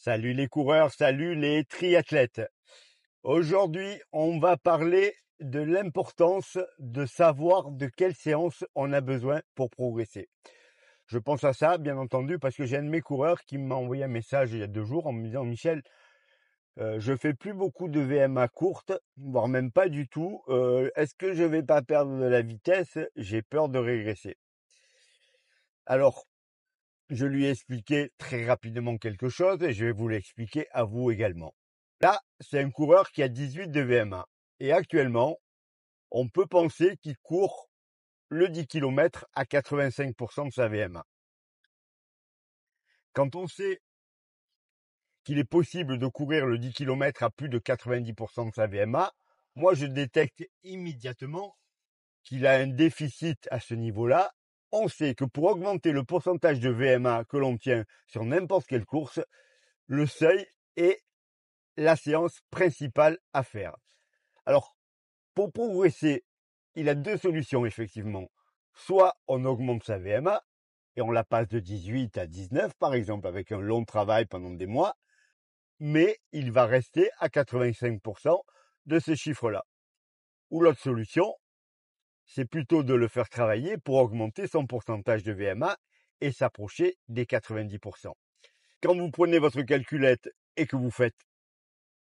Salut les coureurs, salut les triathlètes. Aujourd'hui, on va parler de l'importance de savoir de quelle séance on a besoin pour progresser. Je pense à ça, bien entendu, parce que j'ai un de mes coureurs qui m'a envoyé un message il y a 2 jours en me disant: Michel, je fais plus beaucoup de VMA courtes, voire même pas du tout. Est-ce que je vais pas perdre de la vitesse? J'ai peur de régresser. Alors, je lui ai expliqué très rapidement quelque chose et je vais vous l'expliquer à vous également. Là, c'est un coureur qui a 18 de VMA. Et actuellement, on peut penser qu'il court le 10 km à 85% de sa VMA. Quand on sait qu'il est possible de courir le 10 km à plus de 90% de sa VMA, moi je détecte immédiatement qu'il a un déficit à ce niveau-là. On sait que pour augmenter le pourcentage de VMA que l'on tient sur n'importe quelle course, le seuil est la séance principale à faire. Alors, pour progresser, il a deux solutions effectivement. Soit on augmente sa VMA et on la passe de 18 à 19 par exemple avec un long travail pendant des mois, mais il va rester à 85% de ce chiffre-là. Ou l'autre solution, c'est plutôt de le faire travailler pour augmenter son pourcentage de VMA et s'approcher des 90%. Quand vous prenez votre calculette et que vous faites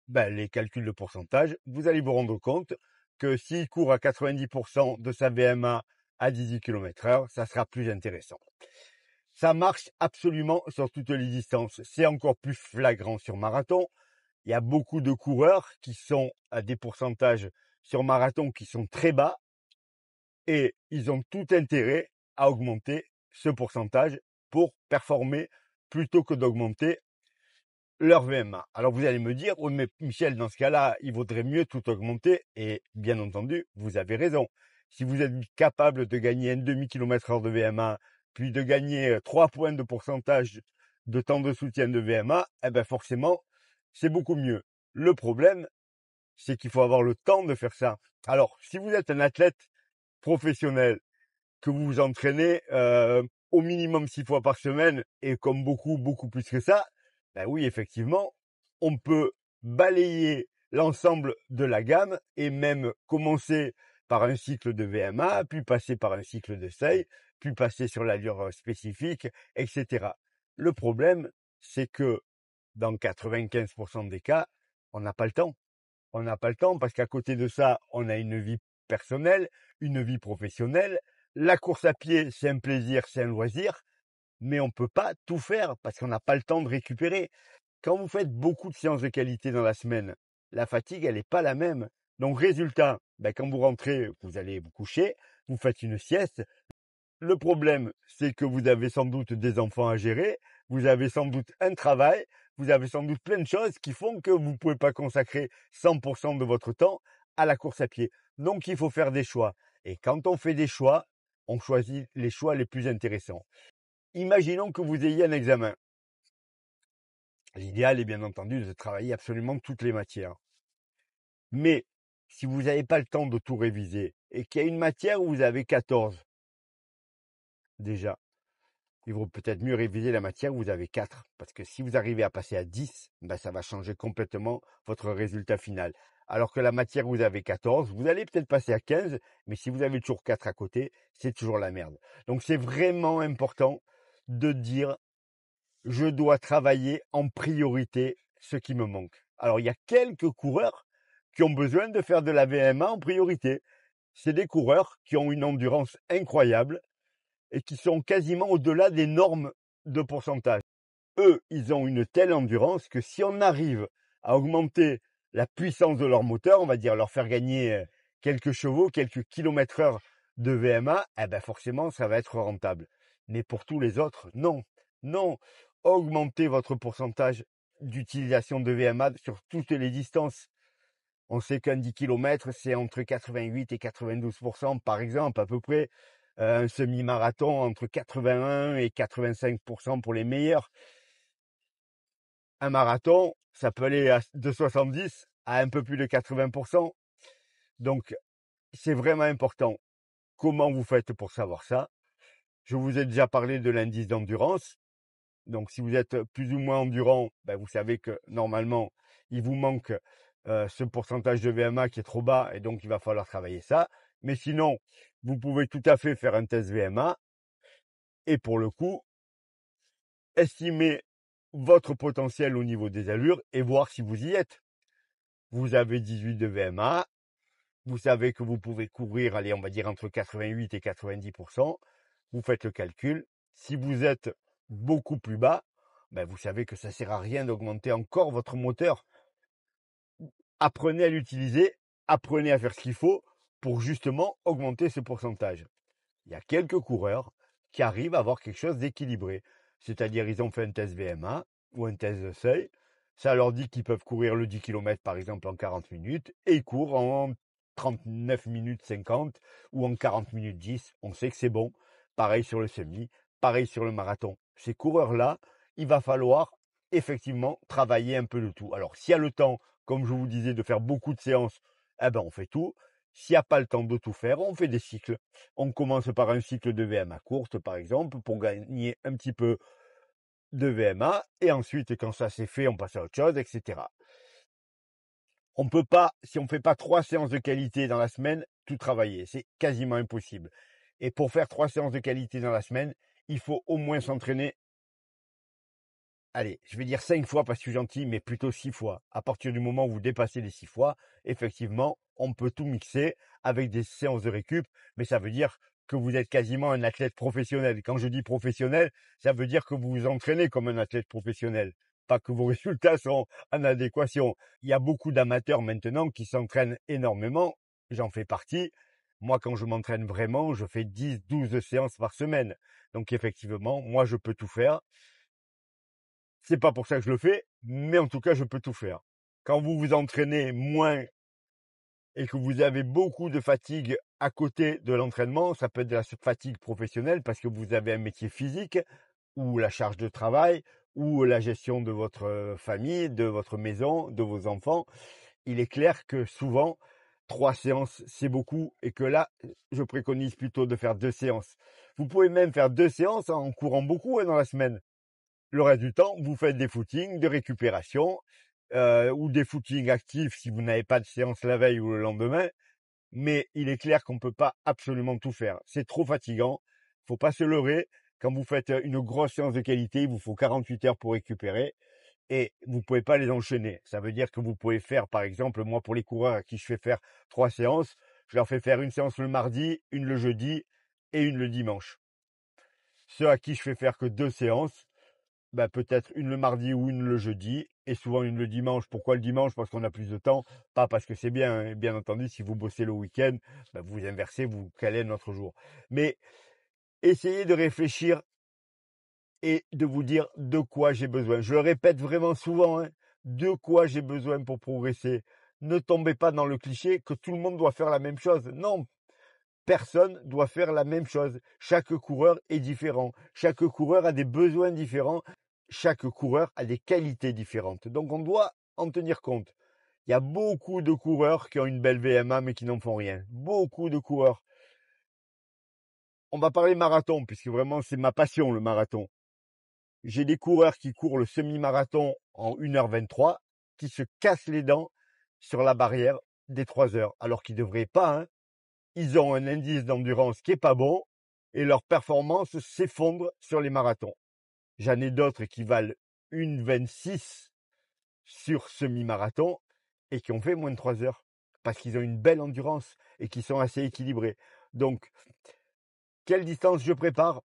les calculs de pourcentage, vous allez vous rendre compte que s'il court à 90% de sa VMA à 18 km/h, ça sera plus intéressant. Ça marche absolument sur toutes les distances. C'est encore plus flagrant sur marathon. Il y a beaucoup de coureurs qui sont à des pourcentages sur marathon qui sont très bas et ils ont tout intérêt à augmenter ce pourcentage pour performer plutôt que d'augmenter leur VMA. Alors vous allez me dire, oui mais Michel, dans ce cas-là, il vaudrait mieux tout augmenter. Et bien entendu, vous avez raison. Si vous êtes capable de gagner un demi-kilomètre-heure de VMA, puis de gagner 3 points de pourcentage de temps de soutien de VMA, eh ben forcément, c'est beaucoup mieux. Le problème, c'est qu'il faut avoir le temps de faire ça. Alors, si vous êtes un athlète professionnel, que vous vous entraînez au minimum 6 fois par semaine, et comme beaucoup plus que ça, ben oui, effectivement, on peut balayer l'ensemble de la gamme et même commencer par un cycle de VMA, puis passer par un cycle de seuil, puis passer sur l'allure spécifique, etc. Le problème, c'est que dans 95% des cas, on n'a pas le temps. On n'a pas le temps parce qu'à côté de ça, on a une vie personnelle, une vie professionnelle. La course à pied, c'est un plaisir, c'est un loisir, mais on ne peut pas tout faire parce qu'on n'a pas le temps de récupérer. Quand vous faites beaucoup de séances de qualité dans la semaine, la fatigue, elle n'est pas la même. Donc, résultat, quand vous rentrez, vous allez vous coucher, vous faites une sieste. Le problème, c'est que vous avez sans doute des enfants à gérer, vous avez sans doute un travail, vous avez sans doute plein de choses qui font que vous ne pouvez pas consacrer 100% de votre temps à la course à pied. Donc, il faut faire des choix. Et quand on fait des choix, on choisit les choix les plus intéressants. Imaginons que vous ayez un examen. L'idéal est bien entendu de travailler absolument toutes les matières. Mais si vous n'avez pas le temps de tout réviser et qu'il y a une matière où vous avez 14, déjà, il vaut peut-être mieux réviser la matière où vous avez 4. Parce que si vous arrivez à passer à 10, ça va changer complètement votre résultat final. Alors que la matière où vous avez 14, vous allez peut-être passer à 15, mais si vous avez toujours 4 à côté, c'est toujours la merde. Donc c'est vraiment important de dire, je dois travailler en priorité ce qui me manque. Alors il y a quelques coureurs qui ont besoin de faire de la VMA en priorité. C'est des coureurs qui ont une endurance incroyable et qui sont quasiment au-delà des normes de pourcentage. Eux, ils ont une telle endurance que si on arrive à augmenter la puissance de leur moteur, on va dire leur faire gagner quelques chevaux, quelques kilomètres-heure de VMA, forcément, ça va être rentable. Mais pour tous les autres, non. Non, augmentez votre pourcentage d'utilisation de VMA sur toutes les distances. On sait qu'un 10 km, c'est entre 88 et 92%, par exemple, à peu près. Un semi-marathon entre 81 et 85% pour les meilleurs. Un marathon, ça peut aller de 70 à un peu plus de 80%. Donc, c'est vraiment important. Comment vous faites pour savoir ça? Je vous ai déjà parlé de l'indice d'endurance. Donc, si vous êtes plus ou moins endurant, ben, vous savez que normalement, il vous manque ce pourcentage de VMA qui est trop bas et donc il va falloir travailler ça. Mais sinon, vous pouvez tout à fait faire un test VMA et pour le coup, estimer votre potentiel au niveau des allures et voir si vous y êtes. Vous avez 18 de VMA, vous savez que vous pouvez courir, allez, on va dire entre 88 et 90%. Vous faites le calcul. Si vous êtes beaucoup plus bas, ben vous savez que ça ne sert à rien d'augmenter encore votre moteur. Apprenez à l'utiliser, apprenez à faire ce qu'il faut pour justement augmenter ce pourcentage. Il y a quelques coureurs qui arrivent à avoir quelque chose d'équilibré. C'est-à-dire, ils ont fait un test VMA ou un test de seuil. Ça leur dit qu'ils peuvent courir le 10 km par exemple en 40 minutes et ils courent en 39 minutes 50 ou en 40 minutes 10. On sait que c'est bon. Pareil sur le semi, pareil sur le marathon. Ces coureurs-là, il va falloir effectivement travailler un peu le tout. Alors, s'il y a le temps, comme je vous disais, de faire beaucoup de séances, eh ben, on fait tout. S'il n'y a pas le temps de tout faire, on fait des cycles. On commence par un cycle de VMA courte, par exemple, pour gagner un petit peu de VMA. Et ensuite, quand ça c'est fait, on passe à autre chose, etc. On peut pas, si on ne fait pas 3 séances de qualité dans la semaine, tout travailler. C'est quasiment impossible. Et pour faire 3 séances de qualité dans la semaine, il faut au moins s'entraîner. Allez, je vais dire 5 fois parce que je suis gentil, mais plutôt 6 fois. À partir du moment où vous dépassez les 6 fois, effectivement, on peut tout mixer avec des séances de récup, mais ça veut dire que vous êtes quasiment un athlète professionnel. Quand je dis professionnel, ça veut dire que vous vous entraînez comme un athlète professionnel, pas que vos résultats sont en adéquation. Il y a beaucoup d'amateurs maintenant qui s'entraînent énormément, j'en fais partie. Moi, quand je m'entraîne vraiment, je fais 10, 12 séances par semaine. Donc effectivement, moi, je peux tout faire. C'est pas pour ça que je le fais, mais en tout cas, je peux tout faire. Quand vous vous entraînez moins et que vous avez beaucoup de fatigue à côté de l'entraînement, ça peut être de la fatigue professionnelle parce que vous avez un métier physique ou la charge de travail ou la gestion de votre famille, de votre maison, de vos enfants. Il est clair que souvent, 3 séances, c'est beaucoup et que là, je préconise plutôt de faire 2 séances. Vous pouvez même faire 2 séances en courant beaucoup dans la semaine. Le reste du temps, vous faites des footings de récupération ou des footings actifs si vous n'avez pas de séance la veille ou le lendemain. Mais il est clair qu'on ne peut pas absolument tout faire. C'est trop fatigant. Faut pas se leurrer. Quand vous faites une grosse séance de qualité, il vous faut 48 heures pour récupérer et vous pouvez pas les enchaîner. Ça veut dire que vous pouvez faire, par exemple, moi pour les coureurs à qui je fais faire 3 séances, je leur fais faire une séance le mardi, une le jeudi et une le dimanche. Ceux à qui je fais faire que 2 séances, bah, peut-être une le mardi ou une le jeudi, et souvent une le dimanche. Pourquoi le dimanche? Parce qu'on a plus de temps, pas parce que c'est bien, hein. Bien entendu, si vous bossez le week-end, bah, vous inversez, vous calez notre jour. Mais essayez de réfléchir et de vous dire de quoi j'ai besoin. Je le répète vraiment souvent, hein, de quoi j'ai besoin pour progresser. Ne tombez pas dans le cliché que tout le monde doit faire la même chose. Non, personne doit faire la même chose. Chaque coureur est différent. Chaque coureur a des besoins différents. Chaque coureur a des qualités différentes. Donc on doit en tenir compte. Il y a beaucoup de coureurs qui ont une belle VMA mais qui n'en font rien. Beaucoup de coureurs. On va parler marathon puisque vraiment c'est ma passion le marathon. J'ai des coureurs qui courent le semi-marathon en 1h23 qui se cassent les dents sur la barrière des 3 heures alors qu'ils ne devraient pas, hein. Ils ont un indice d'endurance qui est pas bon et leur performance s'effondre sur les marathons. J'en ai d'autres qui valent 1,26 sur semi-marathon et qui ont fait moins de 3 heures parce qu'ils ont une belle endurance et qui sont assez équilibrés. Donc, quelle distance je prépare?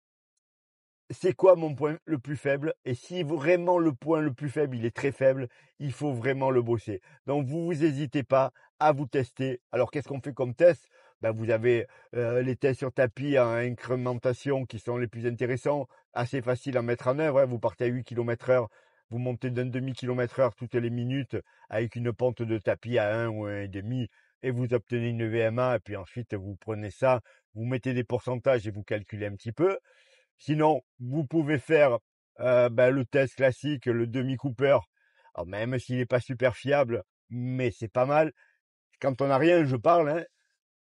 C'est quoi mon point le plus faible? Et si vraiment le point le plus faible, il est très faible, il faut vraiment le bosser. Donc vous hésitez pas à vous tester. Alors qu'est-ce qu'on fait comme test? Ben, vous avez les tests sur tapis à incrémentation qui sont les plus intéressants, assez faciles à mettre en œuvre, hein. Vous partez à 8 km/h, vous montez d'un demi-kilomètre-heure toutes les minutes avec une pente de tapis à 1 ou 1,5 et vous obtenez une VMA et puis ensuite vous prenez ça, vous mettez des pourcentages et vous calculez un petit peu. Sinon, vous pouvez faire le test classique, le demi-Cooper. Alors, même s'il n'est pas super fiable, mais c'est pas mal. Quand on n'a rien, je parle, hein.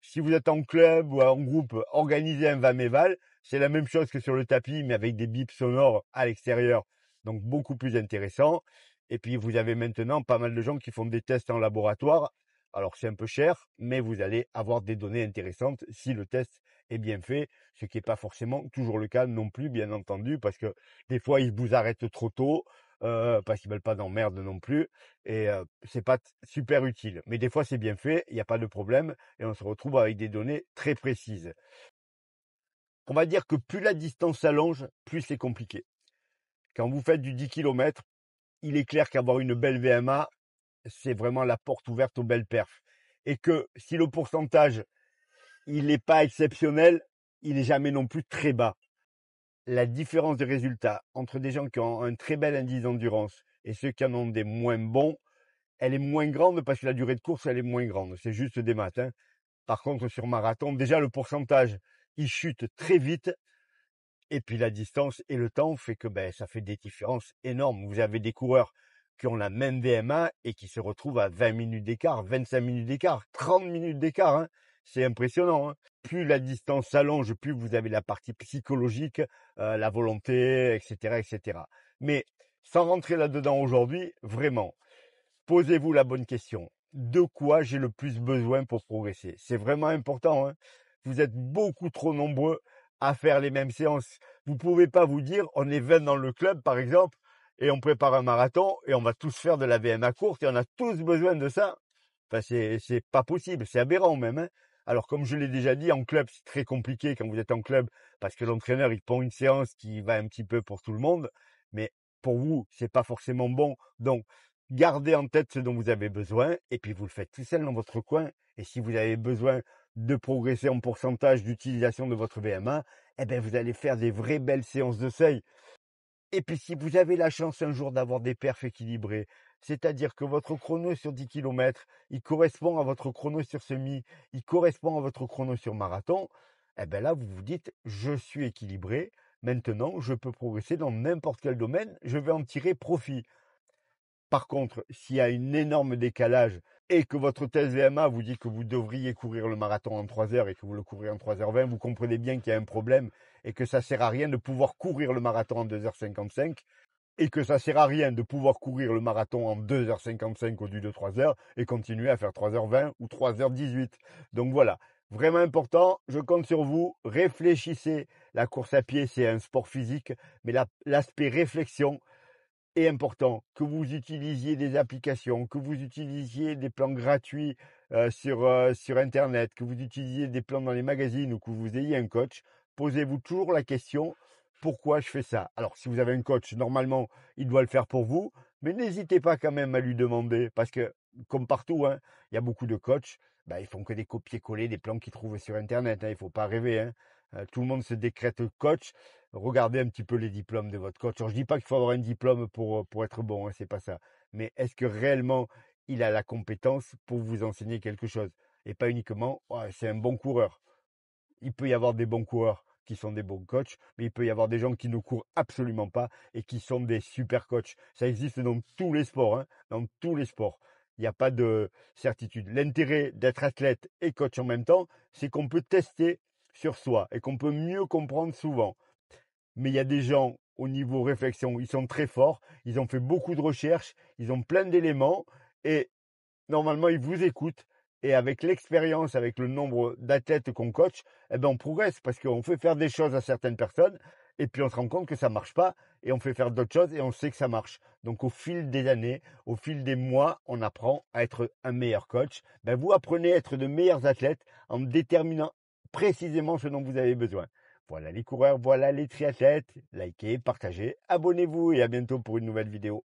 Si vous êtes en club ou en groupe, organisez un Vaméval. C'est la même chose que sur le tapis, mais avec des bips sonores à l'extérieur, donc beaucoup plus intéressant. Et puis, vous avez maintenant pas mal de gens qui font des tests en laboratoire. Alors, c'est un peu cher, mais vous allez avoir des données intéressantes si le test est bien fait, ce qui n'est pas forcément toujours le cas non plus, bien entendu, parce que des fois, ils vous arrêtent trop tôt, parce qu'ils veulent pas d'emmerde non plus, et c'est pas super utile. Mais des fois, c'est bien fait, il n'y a pas de problème, et on se retrouve avec des données très précises. On va dire que plus la distance s'allonge, plus c'est compliqué. Quand vous faites du 10 km, il est clair qu'avoir une belle VMA, c'est vraiment la porte ouverte aux belles perfs. Et que si le pourcentage, il n'est pas exceptionnel, il n'est jamais non plus très bas. La différence de résultats entre des gens qui ont un très bel indice d'endurance et ceux qui en ont des moins bons, elle est moins grande parce que la durée de course, elle est moins grande. C'est juste des maths, hein. Par contre, sur marathon, déjà le pourcentage, il chute très vite. Et puis la distance et le temps fait que ça fait des différences énormes. Vous avez des coureurs qui ont la même VMA et qui se retrouvent à 20 minutes d'écart, 25 minutes d'écart, 30 minutes d'écart, hein. C'est impressionnant, hein. Plus la distance s'allonge, plus vous avez la partie psychologique, la volonté, etc., etc. Mais sans rentrer là-dedans aujourd'hui, vraiment, posez-vous la bonne question. De quoi j'ai le plus besoin pour progresser? C'est vraiment important, hein. Vous êtes beaucoup trop nombreux à faire les mêmes séances. Vous pouvez pas vous dire, on est 20 dans le club, par exemple, et on prépare un marathon, et on va tous faire de la VMA courte, et on a tous besoin de ça. Enfin, c'est pas possible, c'est aberrant même, hein. Alors, comme je l'ai déjà dit, en club, c'est très compliqué quand vous êtes en club, parce que l'entraîneur, il prend une séance qui va un petit peu pour tout le monde, mais pour vous, c'est pas forcément bon. Donc, gardez en tête ce dont vous avez besoin, et puis vous le faites tout seul dans votre coin. Et si vous avez besoin de progresser en pourcentage d'utilisation de votre VMA, vous allez faire des vraies belles séances de seuil. Et puis si vous avez la chance un jour d'avoir des perfs équilibrés, c'est-à-dire que votre chrono sur 10 km, il correspond à votre chrono sur semi, il correspond à votre chrono sur marathon, là vous vous dites, je suis équilibré, maintenant je peux progresser dans n'importe quel domaine, je vais en tirer profit. Par contre, s'il y a un énorme décalage et que votre test VMA vous dit que vous devriez courir le marathon en 3 heures et que vous le courez en 3h20, vous comprenez bien qu'il y a un problème et que ça sert à rien de pouvoir courir le marathon en 2h55 et que ça sert à rien de pouvoir courir le marathon en 2h55 au lieu de 3 heures et continuer à faire 3h20 ou 3h18. Donc voilà, vraiment important, je compte sur vous, réfléchissez. La course à pied, c'est un sport physique, mais l'aspect réflexion, est important, que vous utilisiez des applications, que vous utilisiez des plans gratuits sur Internet, que vous utilisiez des plans dans les magazines ou que vous ayez un coach, posez-vous toujours la question, pourquoi je fais ça? Alors, si vous avez un coach, normalement, il doit le faire pour vous, mais n'hésitez pas quand même à lui demander, parce que, comme partout, hein, il y a beaucoup de coachs, ils font que des copier-coller des plans qu'ils trouvent sur Internet, hein, il ne faut pas rêver, hein. Tout le monde se décrète coach. Regardez un petit peu les diplômes de votre coach. Alors, je dis pas qu'il faut avoir un diplôme pour être bon, hein, c'est pas ça. Mais est-ce que réellement il a la compétence pour vous enseigner quelque chose? Et pas uniquement, ouais, c'est un bon coureur. Il peut y avoir des bons coureurs qui sont des bons coachs, mais il peut y avoir des gens qui ne courent absolument pas et qui sont des super coachs. Ça existe dans tous les sports, hein, dans tous les sports. Il n'y a pas de certitude. L'intérêt d'être athlète et coach en même temps, c'est qu'on peut tester sur soi et qu'on peut mieux comprendre souvent. Mais il y a des gens au niveau réflexion, ils sont très forts, ils ont fait beaucoup de recherches, ils ont plein d'éléments et normalement ils vous écoutent. Et avec l'expérience, avec le nombre d'athlètes qu'on coach, on progresse parce qu'on fait faire des choses à certaines personnes et puis on se rend compte que ça marche pas et on fait faire d'autres choses et on sait que ça marche. Donc au fil des années, au fil des mois, on apprend à être un meilleur coach. Vous apprenez à être de meilleurs athlètes en déterminant précisément ce dont vous avez besoin. Voilà les coureurs, voilà les triathlètes. Likez, partagez, abonnez-vous et à bientôt pour une nouvelle vidéo.